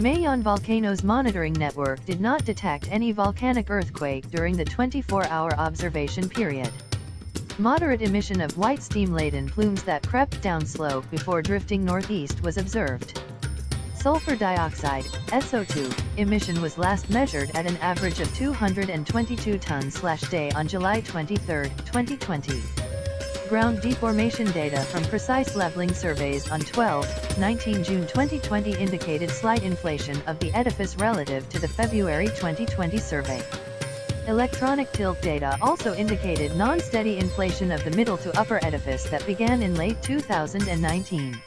Mayon Volcano's monitoring network did not detect any volcanic earthquake during the 24-hour observation period. Moderate emission of white steam-laden plumes that crept downslope before drifting northeast was observed. Sulfur dioxide, SO2, emission was last measured at an average of 222 tons/day on July 23, 2020. Ground deformation data from precise leveling surveys on 12-19 June 2020 indicated slight inflation of the edifice relative to the February 2020 survey. Electronic tilt data also indicated non-steady inflation of the middle to upper edifice that began in late 2019.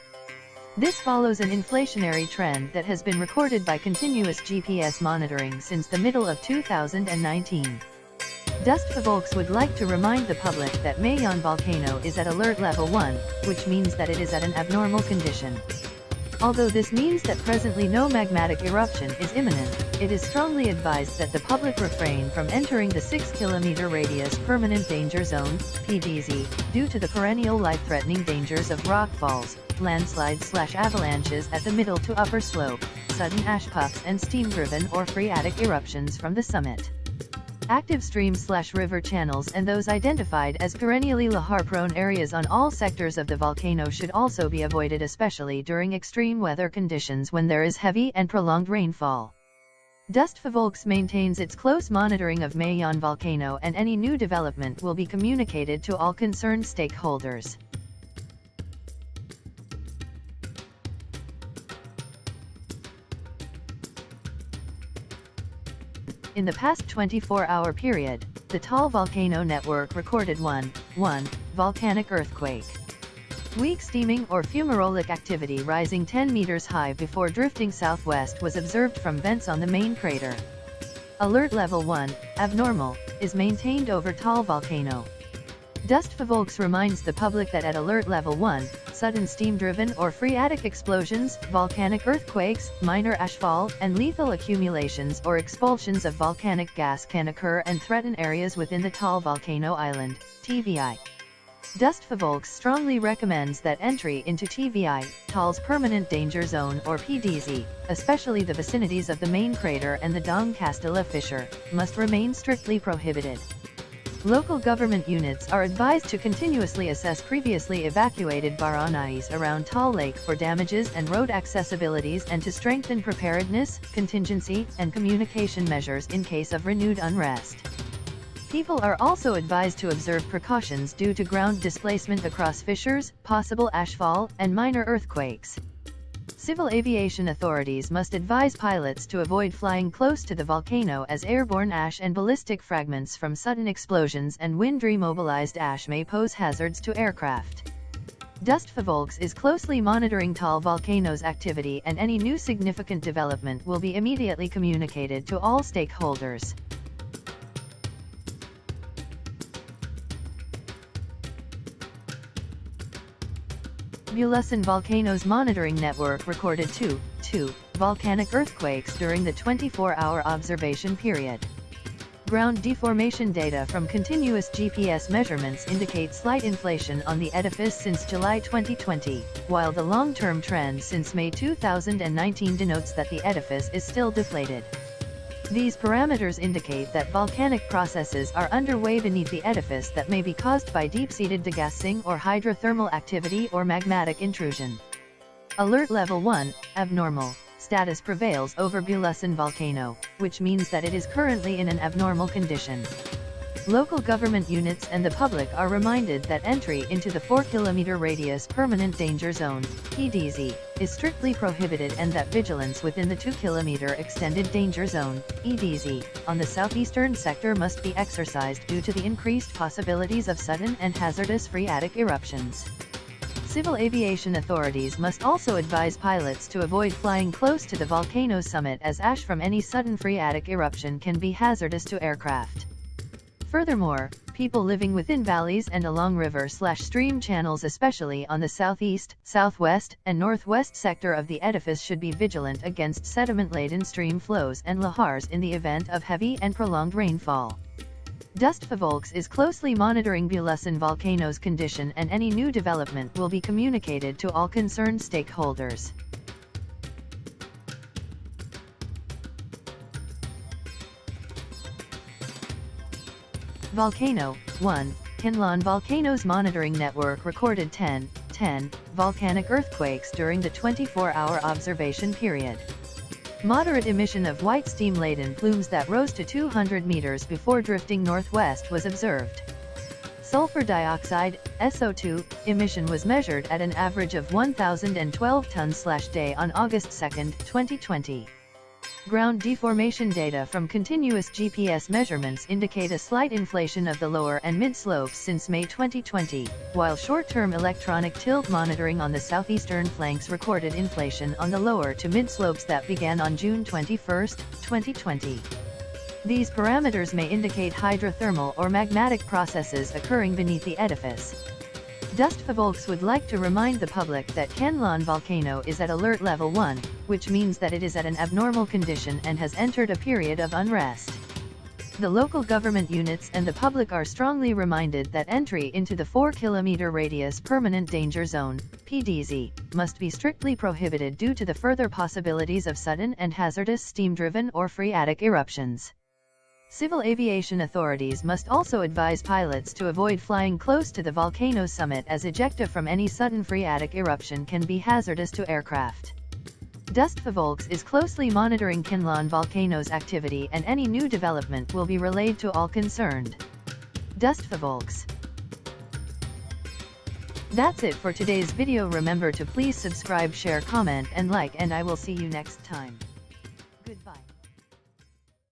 This follows an inflationary trend that has been recorded by continuous GPS monitoring since the middle of 2019. Dustfavolks would like to remind the public that Mayon Volcano is at alert level 1, which means that it is at an abnormal condition. Although this means that presently no magmatic eruption is imminent, it is strongly advised that the public refrain from entering the 6-kilometer radius permanent danger zone, PDZ, due to the perennial life-threatening dangers of rockfalls, landslides/avalanches at the middle to upper slope, sudden ash puffs and steam-driven or phreatic eruptions from the summit. Active streams/river channels and those identified as perennially lahar-prone areas on all sectors of the volcano should also be avoided, especially during extreme weather conditions when there is heavy and prolonged rainfall. Dustfavolks maintains its close monitoring of Mayon Volcano, and any new development will be communicated to all concerned stakeholders. In the past 24-hour period, the Taal volcano network recorded 1 volcanic earthquake. Weak steaming or fumarolic activity rising 10 meters high before drifting southwest was observed from vents on the main crater. Alert level 1, abnormal, is maintained over Taal volcano. Dustfavolks reminds the public that at alert level 1, sudden steam-driven or phreatic explosions, volcanic earthquakes, minor ashfall, and lethal accumulations or expulsions of volcanic gas can occur and threaten areas within the Taal volcano island, TVI. Dustfavolks strongly recommends that entry into TVI, Taal's permanent danger zone or PDZ, especially the vicinities of the main crater and the Dong Castilla fissure, must remain strictly prohibited. Local government units are advised to continuously assess previously evacuated barangays around Taal Lake for damages and road accessibilities, and to strengthen preparedness, contingency, and communication measures in case of renewed unrest. People are also advised to observe precautions due to ground displacement across fissures, possible ashfall, and minor earthquakes. Civil aviation authorities must advise pilots to avoid flying close to the volcano, as airborne ash and ballistic fragments from sudden explosions and wind-remobilized ash may pose hazards to aircraft. Dustfavolks is closely monitoring Taal volcano's activity, and any new significant development will be immediately communicated to all stakeholders. Bulusan Volcano's monitoring network recorded 2 volcanic earthquakes during the 24-hour observation period. Ground deformation data from continuous GPS measurements indicate slight inflation on the edifice since July 2020, while the long-term trend since May 2019 denotes that the edifice is still deflated. These parameters indicate that volcanic processes are underway beneath the edifice that may be caused by deep-seated degassing or hydrothermal activity or magmatic intrusion. Alert level 1, abnormal, status prevails over Bulusan volcano, which means that it is currently in an abnormal condition. Local government units and the public are reminded that entry into the 4-kilometer radius permanent danger zone, PDZ, is strictly prohibited, and that vigilance within the 2-kilometer extended danger zone, EDZ, on the southeastern sector must be exercised due to the increased possibilities of sudden and hazardous phreatic eruptions. Civil aviation authorities must also advise pilots to avoid flying close to the volcano's summit, as ash from any sudden phreatic eruption can be hazardous to aircraft. Furthermore, people living within valleys and along river/stream channels, especially on the southeast, southwest, and northwest sector of the edifice, should be vigilant against sediment-laden stream flows and lahars in the event of heavy and prolonged rainfall. Dustfavolks is closely monitoring Bulusan volcano's condition, and any new development will be communicated to all concerned stakeholders. Volcano. 1. Kanlaon Volcano's monitoring network recorded 10 volcanic earthquakes during the 24-hour observation period. Moderate emission of white steam-laden plumes that rose to 200 meters before drifting northwest was observed. Sulfur dioxide, SO2, emission was measured at an average of 1,012 tons/day on August 2, 2020. Ground deformation data from continuous GPS measurements indicate a slight inflation of the lower and mid-slopes since May 2020, while short-term electronic tilt monitoring on the southeastern flanks recorded inflation on the lower to mid-slopes that began on June 21, 2020. These parameters may indicate hydrothermal or magmatic processes occurring beneath the edifice. Dustvervolks would like to remind the public that Kanlaon Volcano is at alert level 1, which means that it is at an abnormal condition and has entered a period of unrest. The local government units and the public are strongly reminded that entry into the 4-kilometer radius permanent danger zone, PDZ, must be strictly prohibited due to the further possibilities of sudden and hazardous steam-driven or phreatic eruptions. Civil aviation authorities must also advise pilots to avoid flying close to the volcano's summit as ejecta from any sudden phreatic eruption can be hazardous to aircraft. Dustvervolks is closely monitoring Kanlaon Volcano's activity, and any new development will be relayed to all concerned. Dustvervolks. That's it for today's video. Remember to please subscribe, share, comment and like, and I will see you next time. Goodbye.